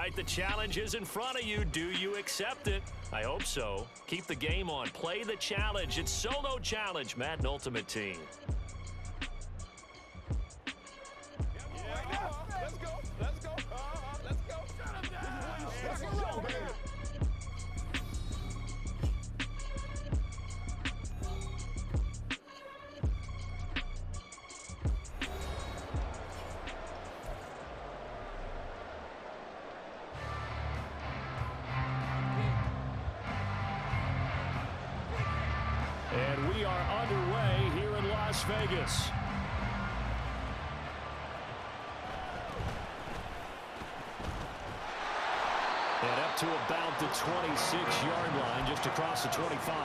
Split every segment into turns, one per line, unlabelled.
right, the challenge is in front of you. Do you accept it? I hope so. Keep the game on. Play the challenge. It's solo challenge, Madden Ultimate Team.
Let's go. Let's go. Let's go. Shut him down. Let's go, baby.
And we are underway here in Las Vegas. And up to about the 26-yard line, just across the 25.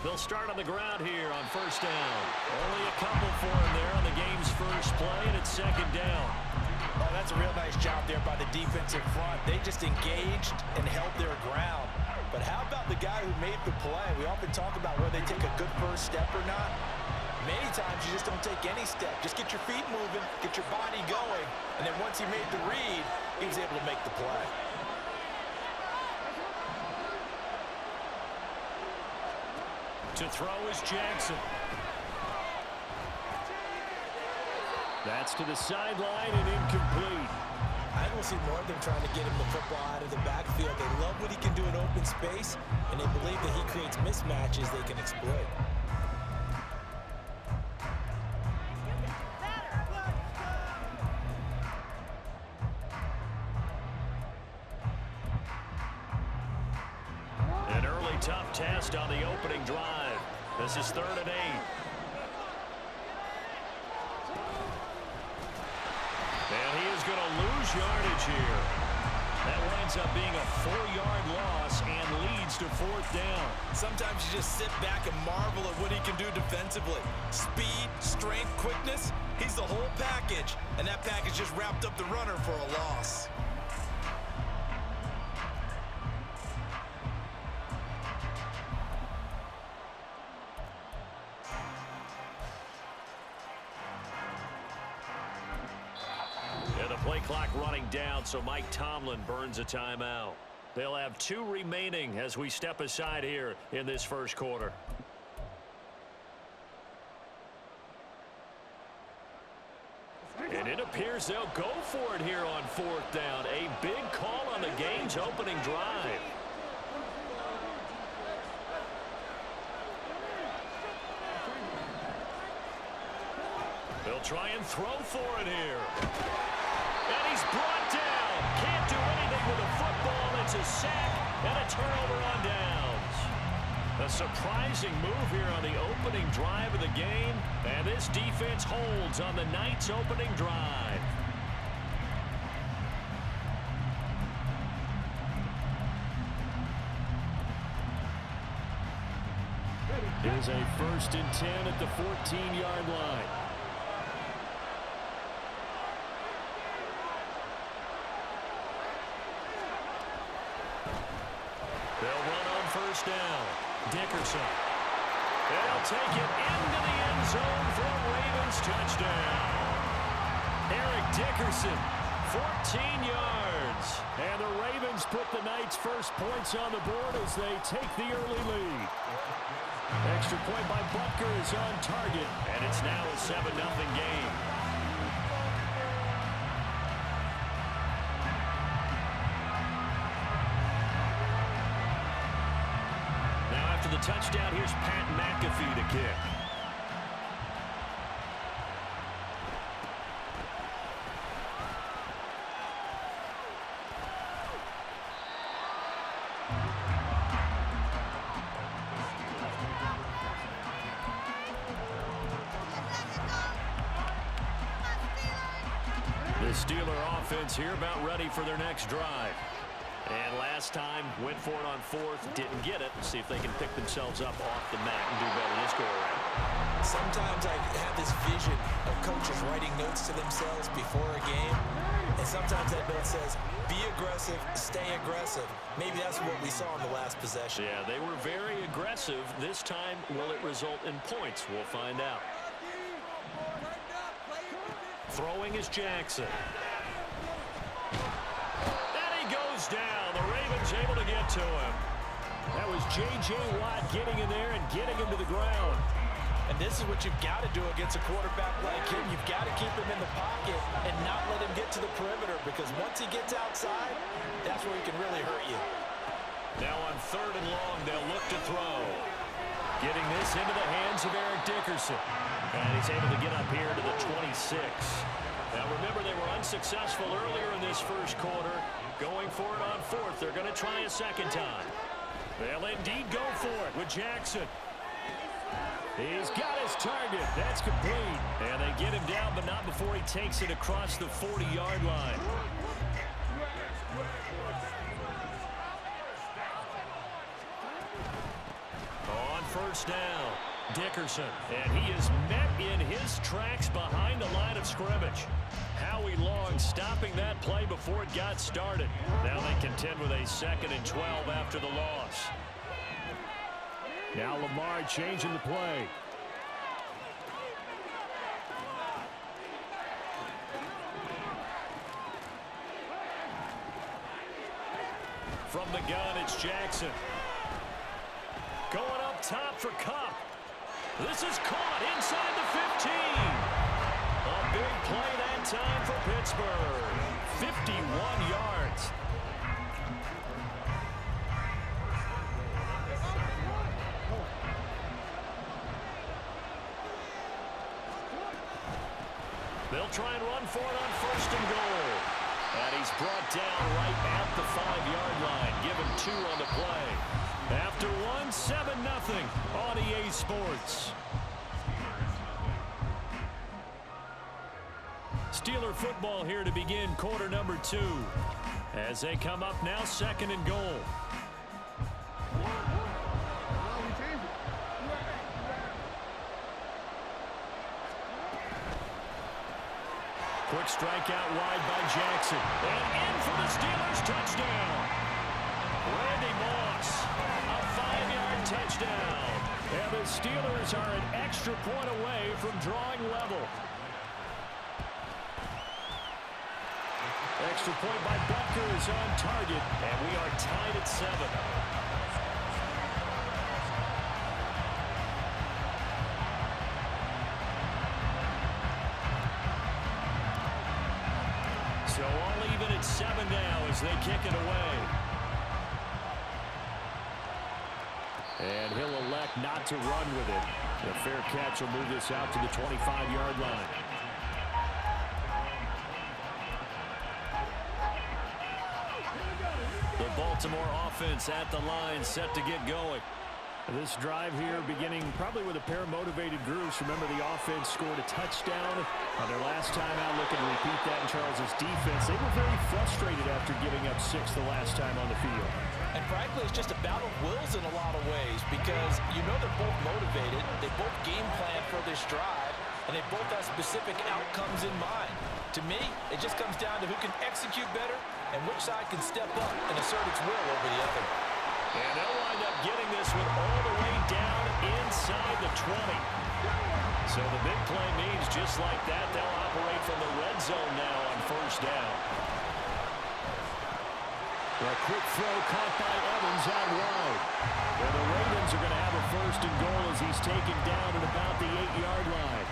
They'll start on the ground here on first down. Only a couple for him there on the game's first play, and it's second down.
Oh, that's a real nice job there by the defensive front. They just engaged and held their ground. But how about the guy who made the play? We often talk about whether they take a good first step or not. Many times you just don't take any step. Just get your feet moving, get your body going, and then once he made the read, he was able to make the play.
To throw is Jackson. That's to the sideline and incomplete.
I don't see more of them trying to get him the football out of the backfield. They love what he can do in open space, and they believe that he creates mismatches they can exploit.
An early tough test on the opening drive. This is 3rd and 8. And he is going to lose yardage here. That winds up being a 4-yard loss and leads to 4th down.
Sometimes you just sit back and marvel at what he can do defensively. Speed, strength, quickness, he's the whole package. And that package just wrapped up the runner for a loss.
Play clock running down, so Mike Tomlin burns a timeout. They'll have 2 remaining as we step aside here in this first quarter. And it appears they'll go for it here on 4th down. A big call on the game's opening drive. They'll try and throw for it here. And he's brought down. Can't do anything with a football. It's a sack and a turnover on downs. A surprising move here on the opening drive of the game. And this defense holds on the night's opening drive. It is a 1st and 10 at the 14-yard line. First down, Dickerson. And he'll take it into the end zone for a Ravens touchdown. Eric Dickerson, 14 yards. And the Ravens put the night's first points on the board as they take the early lead. Extra point by Butker is on target, and it's now a 7-0 game. After the touchdown, here's Pat McAfee to kick. The Steeler offense here about ready for their next drive. And last time, went for it on fourth, didn't get it. See if they can pick themselves up off the mat and do better this go-around.
Sometimes I have this vision of coaches writing notes to themselves before a game, and sometimes that note says, be aggressive, stay aggressive. Maybe that's what we saw in the last possession.
Yeah, they were very aggressive. This time, will it result in points? We'll find out. Throwing is Jackson. And he goes down. The Ravens able to get to him. That was J.J. Watt getting in there and getting him to the ground.
And this is what you've got to do against a quarterback like him. You've got to keep him in the pocket and not let him get to the perimeter, because once he gets outside, that's where he can really hurt you.
Now on 3rd and long, they'll look to throw. Getting this into the hands of Eric Dickerson. And he's able to get up here to the 26. Now remember, they were unsuccessful earlier in this first quarter. Going for it on 4th. They're going to try a second time. They'll indeed go for it with Jackson. He's got his target. That's complete. And they get him down, but not before he takes it across the 40-yard line. On 1st down, Dickerson. And he is met in his tracks behind the line of scrimmage. Howie Long stopping that play before it got started. Now they contend with a 2nd and 12 after the loss. Now Lamar changing the play. From the gun, it's Jackson. Going up top for Kupp. This is caught inside the 15. A big play that time for Pittsburgh. 51 yards. They'll try and run for it on 1st and goal. And he's brought down right at the 5-yard line. Give him 2 on the play. After 1, 7-0 on EA Sports. Steeler football here to begin quarter number 2. As they come up now, 2nd and goal. Quick strike out wide by Jackson. And in for the Steelers touchdown. Randy Moss, a 5-yard touchdown. And the Steelers are an extra point away from drawing level. Extra point by Butker is on target. And we are tied at 7. So all even at 7 now as they kick it away. And he'll elect not to run with it. A fair catch will move this out to the 25-yard line. The Baltimore offense at the line, set to get going. This drive here beginning probably with a pair of motivated groups. Remember, the offense scored a touchdown on their last time out. Looking to repeat that in Charles's defense. They were very frustrated after giving up 6 the last time on the field.
And frankly, it's just a battle of wills in a lot of ways, because you know they're both motivated. They both game plan for this drive, and they both have specific outcomes in mind. To me, it just comes down to who can execute better and which side can step up and assert its will over the other.
And they'll wind up getting this one all the way down inside the 20. So the big play means just like that, they'll operate from the red zone now on 1st down. A quick throw caught by Evans out wide. And the Ravens are going to have a 1st and goal as he's taken down at about the 8-yard line.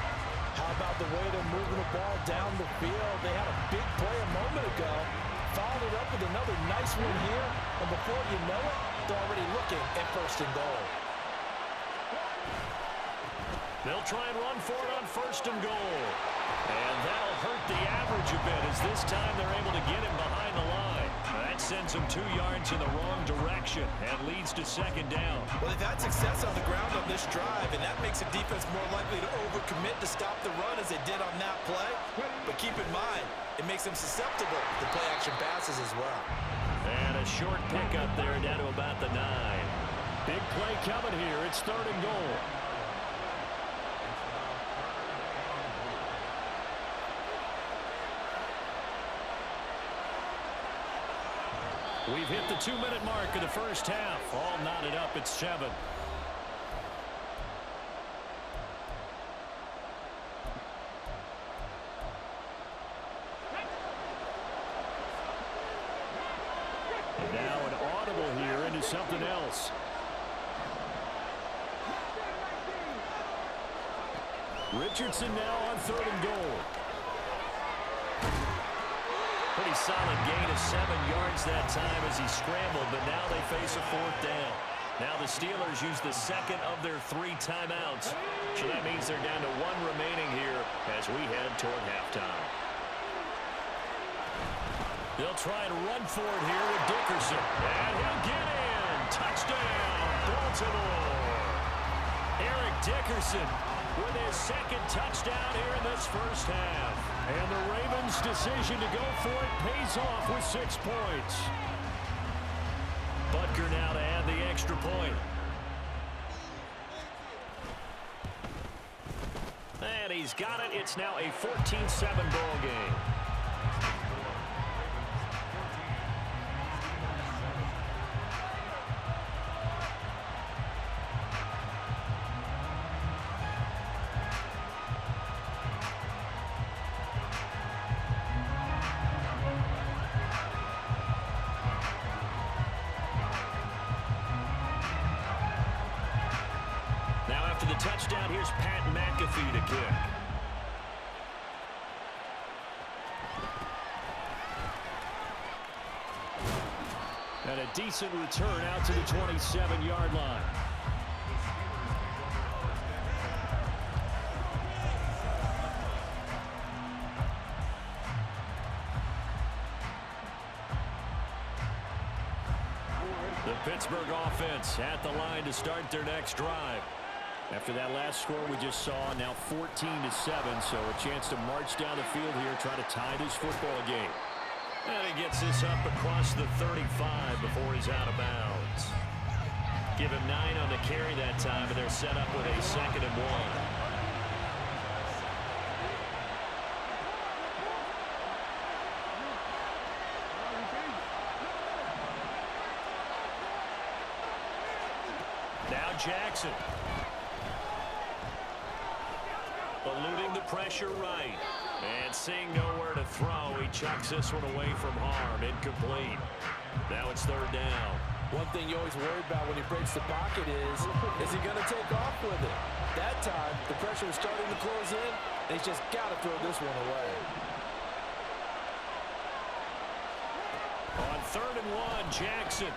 How about the way they're moving the ball down the field? They had a big play a moment ago. Followed it up with another nice one here. And before you know it, they're already looking at 1st and goal.
They'll try and run for it on 1st and goal. And that'll hurt the average a bit as this time they're able to get him behind the line. That sends him 2 yards in the wrong direction and leads to 2nd down.
Well, they've had success on the ground on this drive, and that makes a defense more likely to overcommit to stop the run as they did on that play. But keep in mind, it makes them susceptible to play-action passes as well.
And a short pickup there down to about the 9.
Big play coming here. It's 3rd and goal.
We've hit the 2-minute mark of the first half. All knotted up at 7.
Now an audible here into something else. Richardson now on 3rd and goal.
Pretty solid gain of 7 yards that time as he scrambled, but now they face a 4th down. Now the Steelers use the 2nd of their 3 timeouts, so that means they're down to 1 remaining here as we head toward halftime. They'll try and run for it here with Dickerson, and he'll get in. Touchdown, Baltimore. Eric Dickerson with his 2nd touchdown here in this first half.
And the Ravens' decision to go for it pays off with 6 points.
Butker now to add the extra point. And he's got it. It's now a 14-7 ball game. After the touchdown, here's Pat McAfee to kick.
And a decent return out to the 27-yard line.
The Pittsburgh offense at the line to start their next drive.
After that last score we just saw, now 14-7, so a chance to march down the field here, try to tie this football game.
And he gets this up across the 35 before he's out of bounds. Give him 9 on the carry that time, and they're set up with a 2nd and 1. Now Jackson. Eluding the pressure right. And seeing nowhere to throw, he chucks this one away from harm. Incomplete. Now it's 3rd down.
One thing you always worry about when he breaks the pocket is he going to take off with it? That time, the pressure was starting to close in, and he's just got to throw this one away.
On 3rd and 1, Jackson.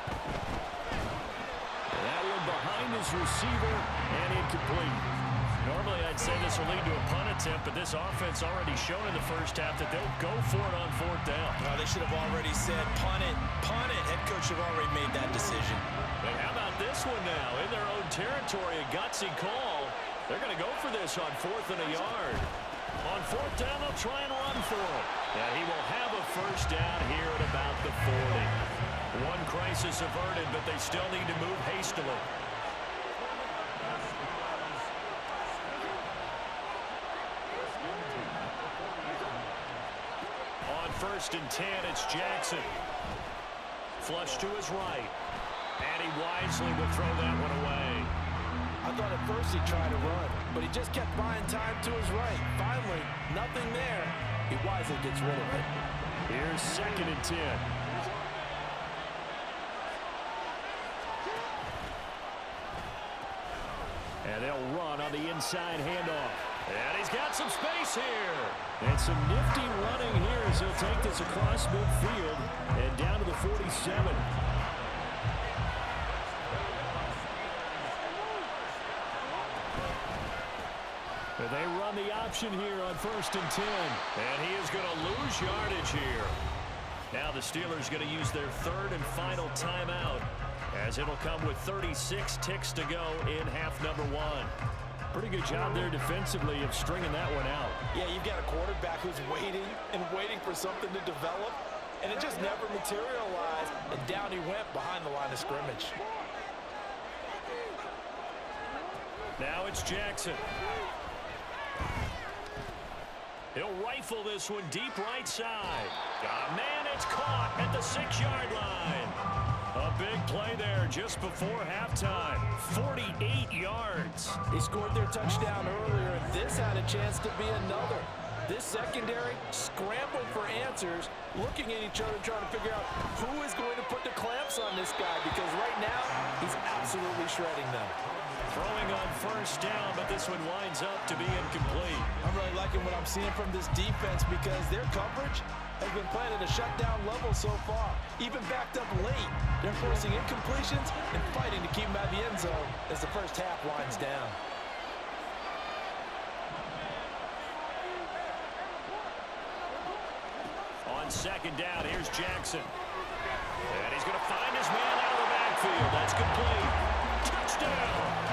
That one behind his receiver and incomplete.
Normally, I'd say this will lead to a punt attempt, but this offense already shown in the first half that they'll go for it on 4th down.
They should have already said punt it, punt it. Head coach should have already made that decision.
But how about this one now? In their own territory, a gutsy call. They're going to go for this on 4th and a yard. On 4th down, they'll try and run for it. And he will have a first down here at about the 40. One crisis averted, but they still need to move hastily. On 1st and 10, it's Jackson. Flush to his right. And he wisely will throw that one away.
I thought at first he'd try to run, but he just kept buying time to his right. Finally, nothing there. He wisely gets rid of it.
Here's 2nd and 10. And they'll run on the inside handoff.
And he's got some space here.
And some nifty running here as he'll take this across midfield and down to the 47. But they run the option here on 1st and 10.
And he is going to lose yardage here. Now the Steelers going to use their 3rd and final timeout, as it'll come with 36 ticks to go in half number 1.
Pretty good job there defensively of stringing that one out.
Yeah, you've got a quarterback who's waiting and waiting for something to develop. and it just never materialized, and down he went behind the line of scrimmage.
Now it's Jackson. He'll rifle this one deep right side. Oh, man, it's caught at the 6-yard line. A big play there just before halftime. 48 yards.
They scored their touchdown earlier, and this had a chance to be another. This secondary scrambled for answers, looking at each other, trying to figure out who is going to put the clamps on this guy, because right now, he's absolutely shredding them.
Throwing on first down, but this one winds up to be incomplete.
I'm really liking what I'm seeing from this defense because their coverage has been playing at a shutdown level so far. Even backed up late, they're forcing incompletions and fighting to keep them out of the end zone as the first half winds down.
On second down, here's Jackson. And he's going to find his man out of the backfield. That's complete. Touchdown!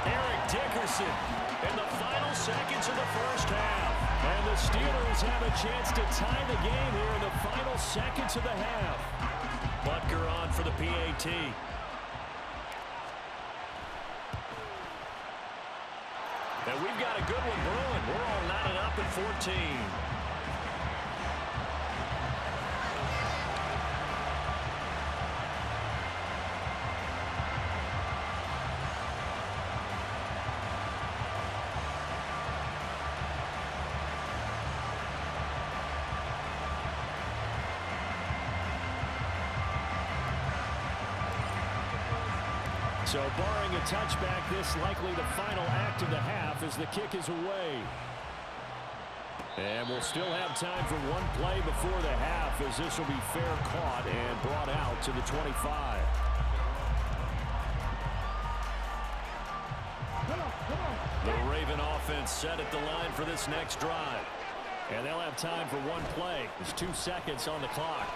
Eric Dickerson in the final seconds of the first half. And the Steelers have a chance to tie the game here in the final seconds of the half. Butker on for the PAT. And we've got a good one brewing. We're all knotted up at 14. So barring a touchback, this likely the final act of the half as the kick is away. And we'll still have time for one play before the half as this will be fair caught and brought out to the 25. The Raven offense set at the line for this next drive. And they'll have time for one play. There's 2 seconds on the clock.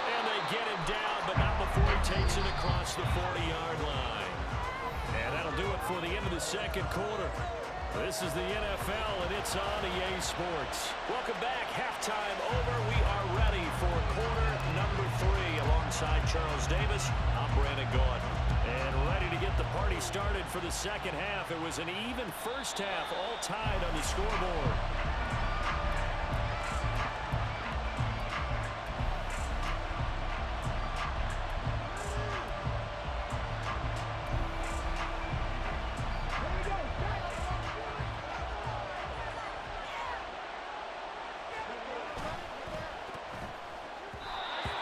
And they get him down, but not before he takes it across the 40-yard line. And that'll do it for the end of the second quarter. This is the NFL, and it's on EA Sports. Welcome back. Halftime over. We are ready for quarter number 3. Alongside Charles Davis, I'm Brandon Gaudin. And ready to get the party started for the second half. It was an even first half, all tied on the scoreboard.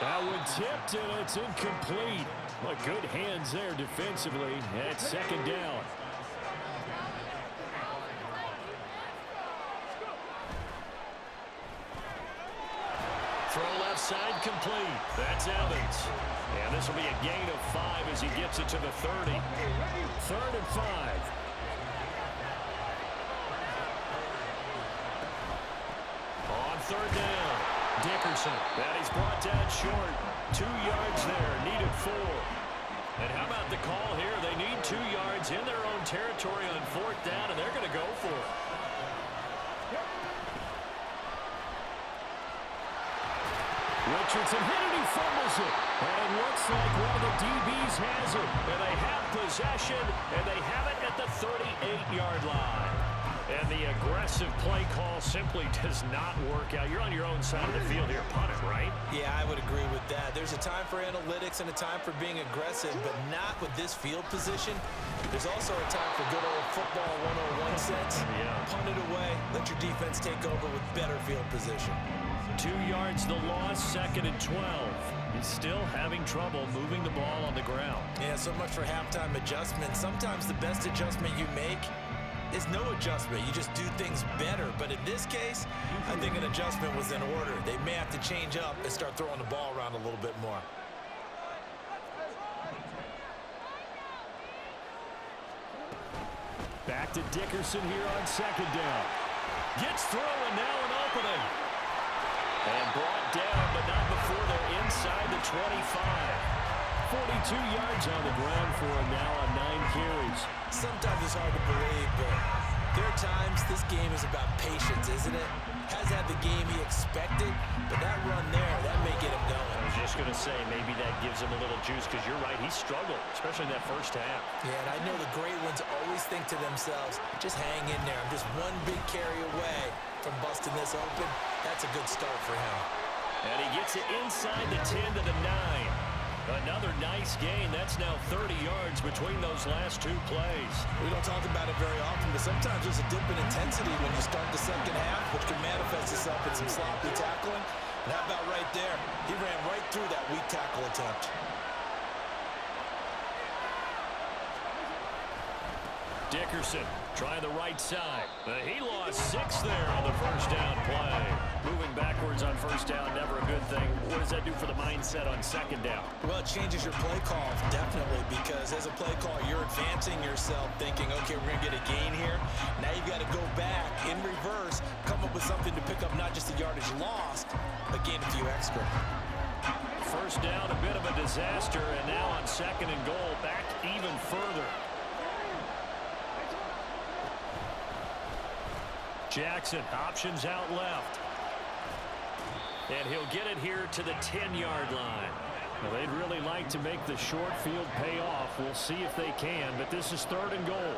That one tipped, and it's incomplete. Well, good hands there defensively. At second down. Throw left side complete. That's Evans. And this will be a gain of 5 as he gets it to the 30. 3rd and 5. On 3rd down. Dickerson. And he's brought down short. 2 yards there. Needed 4. And how about the call here? They need 2 yards in their own territory on 4th down, and they're going to go for it. Richardson hit it, he fumbles it. And it looks like one of the DBs has it. And they have possession, and they have it at the 38-yard line. And the aggressive play call simply does not work out. You're on your own side of the field here, punt it, right?
Yeah, I would agree with that. There's a time for analytics and a time for being aggressive, but not with this field position. There's also a time for good old football 101 sense.
Yeah.
Punt it away, let your defense take over with better field position.
2 yards the loss, 2nd and 12. He's still having trouble moving the ball on the ground.
Yeah, so much for halftime adjustment. Sometimes the best adjustment you make is no adjustment. You just do things better. But in this case, I think an adjustment was in order. They may have to change up and start throwing the ball around a little bit more.
Back to Dickerson here on 2nd down. Gets through, and now an opening. And brought down, but not before they're inside the 25. 42 yards on the ground for him now on 9 carries.
Sometimes it's hard to believe, but there are times this game is about patience, isn't it? Has had the game he expected, but that run there, that may get him going.
I was just going to say, maybe that gives him a little juice, because you're right, he struggled, especially in that first half.
Yeah, and I know the great ones always think to themselves, just hang in there. I'm just one big carry away from busting this open. That's a good start for him.
And he gets it inside the 10 to the 9. Another nice gain. That's now 30 yards between those last two plays.
We don't talk about it very often, but sometimes there's a dip in intensity when you start the second half, which can manifest itself in some sloppy tackling. And how about right there? He ran right through that weak tackle attempt.
Dickerson trying the right side. He lost 6 there on the first down play. Moving backwards on first down, never a good thing. What does that do for the mindset on second down?
Well, it changes your play call, definitely, because as a play call, you're advancing yourself thinking, okay, we're going to get a gain here. Now you've got to go back in reverse, come up with something to pick up not just the yardage lost, but gain a few extra.
First down, a bit of a disaster, and now on second and goal, back even further. Jackson, options out left. And he'll get it here to the 10-yard line. Well, they'd really like to make the short field pay off. We'll see if they can, but this is third and goal.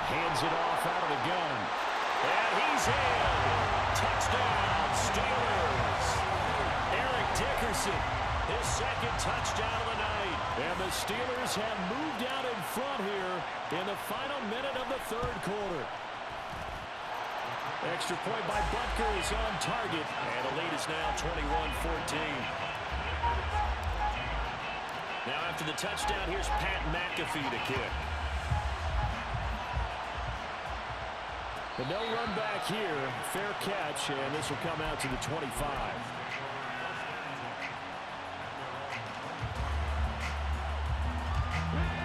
Hands it off out of the gun. And he's in. Touchdown, Steelers. Eric Dickerson, his second touchdown of the night. And the Steelers have moved out in front here in the final minute of the third quarter. Extra point by Butker is on target, and the lead is now 21-14. Now after the touchdown, here's Pat McAfee to kick. But no run back here. Fair catch, and this will come out to the 25.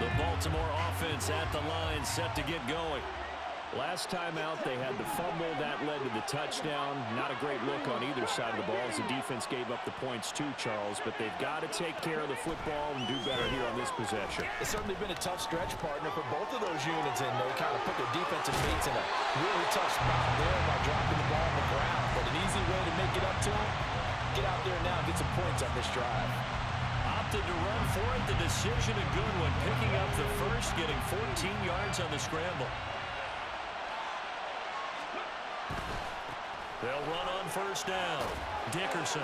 The Baltimore offense at the line, set to get going. Last time out, they had the fumble. That led to the touchdown. Not a great look on either side of the ball as the defense gave up the points too, Charles. But they've got to take care of the football and do better here on this possession.
It's certainly been a tough stretch, partner, for both of those units, and they kind of put their defensive mates in a really tough spot there by dropping the ball on the ground. But an easy way to make it up to them, get out there now and get some points on this drive.
Opted to run for it. The decision a good one. Picking up the first, getting 14 yards on the scramble. They'll run on first down. Dickerson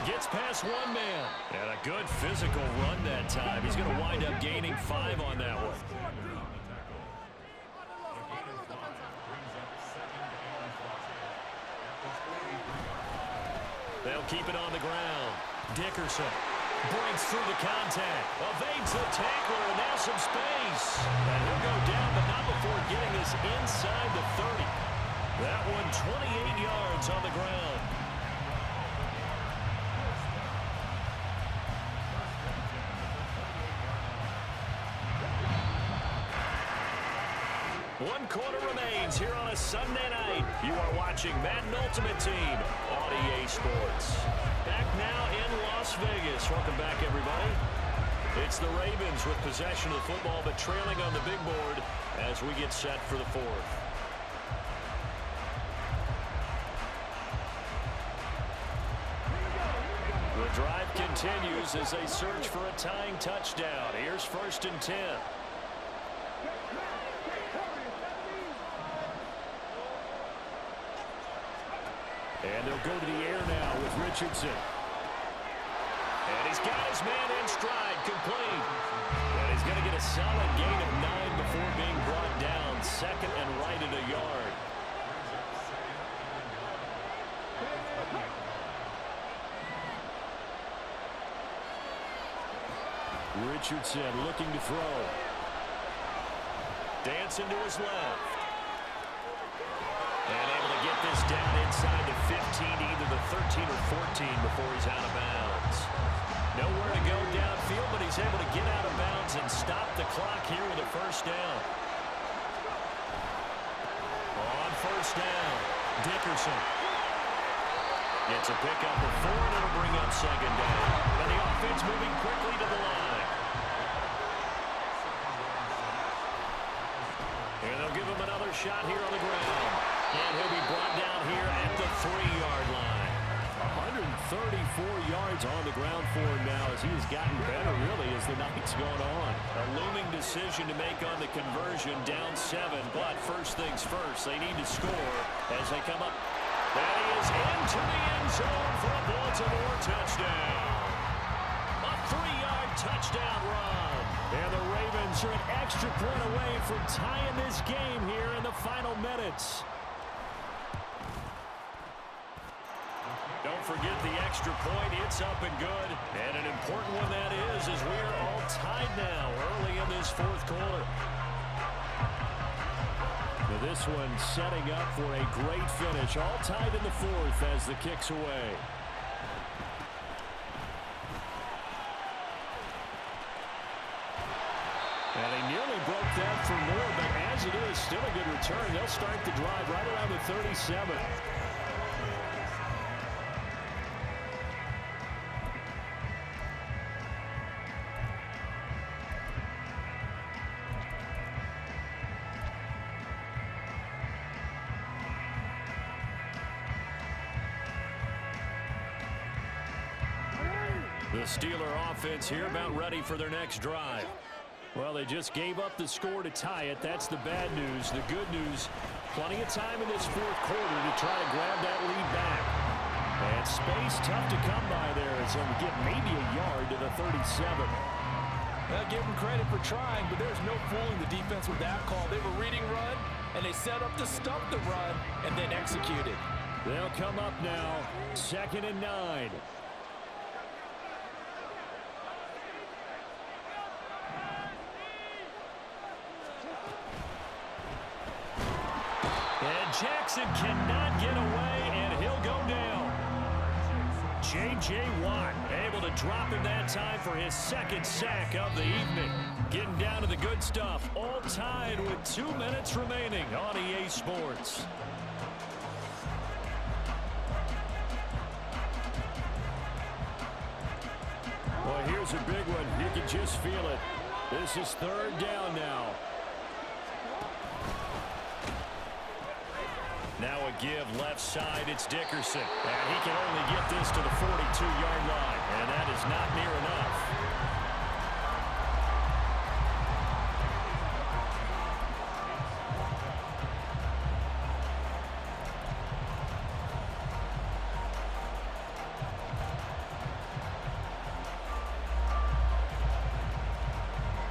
gets past one man. And a good physical run that time. He's going to wind up gaining 5 on that one. They'll keep it on the ground. Dickerson breaks through the contact, evades the tackler, and now some space. And he'll go down, but not before getting this inside the 30. That one 28 yards on the ground. One quarter remains here on a Sunday night. You are watching Madden Ultimate Team on EA Sports. Back now in Las Vegas. Welcome back, everybody. It's the Ravens with possession of the football, but trailing on the big board as we get set for the fourth. The drive continues as they search for a tying touchdown. Here's 1st and 10. And they'll go to the air now with Richardson. And he's got his man in stride, complete. And he's going to get a solid gain of 9 before being brought down. Second and right at a yard. Richardson looking to throw. Dancing to his left. And able to get this down inside the 15, either the 13 or 14 before he's out of bounds. Nowhere to go downfield, but he's able to get out of bounds and stop the clock here with a first down. On first down, Dickerson gets a pickup of 4, and it'll bring up second down. And the offense moving quickly to the line.
And they'll give him another shot here on the ground. And he'll be brought down here at the 3-yard line. 134 yards on the ground for him now as he has gotten better, really, as the night's gone on. A looming decision to make on the conversion, down 7. But first things first, they need to score as they come up. That he is into the end zone for a Baltimore touchdown. A 3-yard touchdown run. And the Ravens are an extra point away from tying this game here in the final minutes. Don't forget the extra point. It's up and good. And an important one that is, as we are all tied now early in this fourth quarter. Now this one setting up for a great finish. All tied in the fourth as the kick's away. And they nearly broke that for more, but as it is, still a good return. They'll start the drive right around the 37. The Steeler offense here about ready for their next drive. Well, they just gave up the score to tie it. That's the bad news. The good news, plenty of time in this fourth quarter to try to grab that lead back. And space tough to come by there as they'll get maybe a yard to the 37.
I'll give them credit for trying, but there's no fooling the defense with that call. They were reading run, and they set up to stop the run and then executed.
They'll come up now, 2nd and 9. And Jackson cannot get away, and he'll go down. J.J. Watt able to drop him that time for his 2nd sack of the evening. Getting down to the good stuff. All tied with 2 minutes remaining on EA Sports. Well, here's a big one. You can just feel it. This is 3rd down now. Now a give left side. It's Dickerson. And he can only get this to the 42-yard line. And that is not near enough.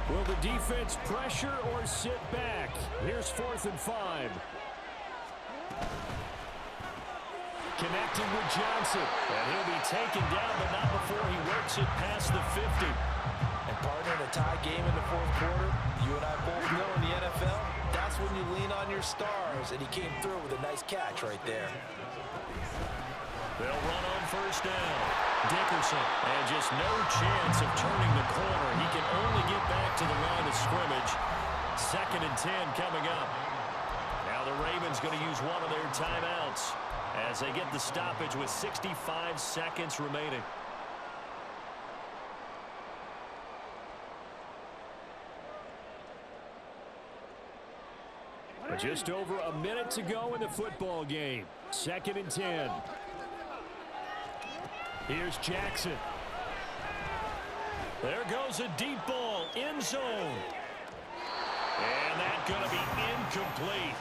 Will the defense pressure or sit back? Here's 4th and 5. Connecting with Johnson. And he'll be taken down, but not before he works it past the 50.
And partner, in a tie game in the fourth quarter, you and I both know in the NFL, that's when you lean on your stars, and he came through with a nice catch right there.
They'll run on 1st down. Dickerson, and just no chance of turning the corner. He can only get back to the line of scrimmage. 2nd and 10 coming up. Now the Ravens going to use one of their timeouts as they get the stoppage with 65 seconds remaining. Just over a minute to go in the football game. 2nd and 10. Here's Jackson. There goes a deep ball, end zone. And that's going to be incomplete.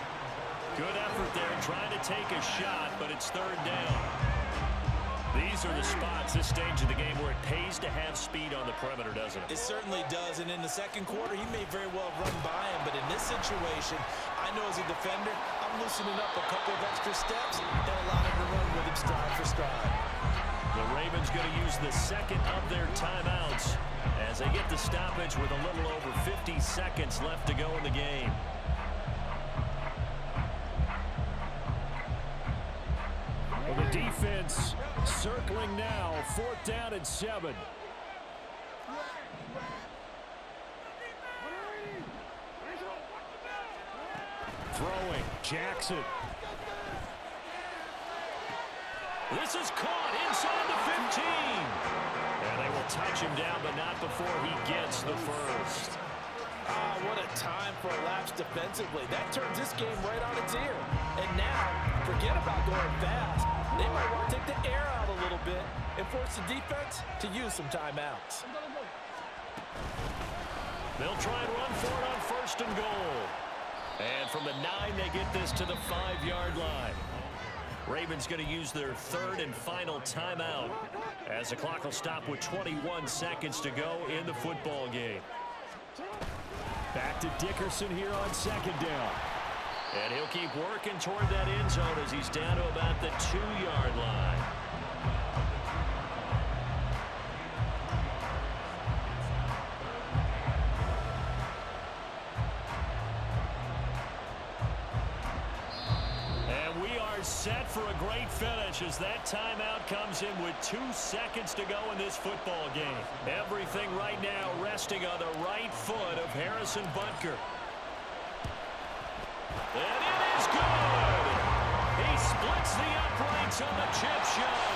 Good effort there, trying to take a shot, but it's 3rd down. These are the spots, this stage of the game, where it pays to have speed on the perimeter, doesn't it?
It certainly does, and in the second quarter, he may very well run by him, but in this situation, I know as a defender, I'm loosening up a couple of extra steps and allowing him to run with him stride for stride.
The Ravens going to use the 2nd of their timeouts as they get the stoppage with a little over 50 seconds left to go in the game. Well, the defense circling now, 4th down and 7. Throwing, Jackson. This is caught inside the 15. And they will touch him down, but not before he gets the first.
Ah, what a time for a lapse defensively. That turns this game right on its ear. And now, forget about going fast. They might want to take the air out a little bit and force the defense to use some timeouts.
They'll try and run for it on 1st and goal. And from the 9, they get this to the 5-yard line. Ravens going to use their 3rd and final timeout as the clock will stop with 21 seconds to go in the football game.
Back to Dickerson here on 2nd down.
And he'll keep working toward that end zone as he's down to about the 2-yard line. Set for a great finish as that timeout comes in with 2 seconds to go in this football game. Everything right now resting on the right foot of Harrison Butker. And it is good! He splits the uprights on the chip shot.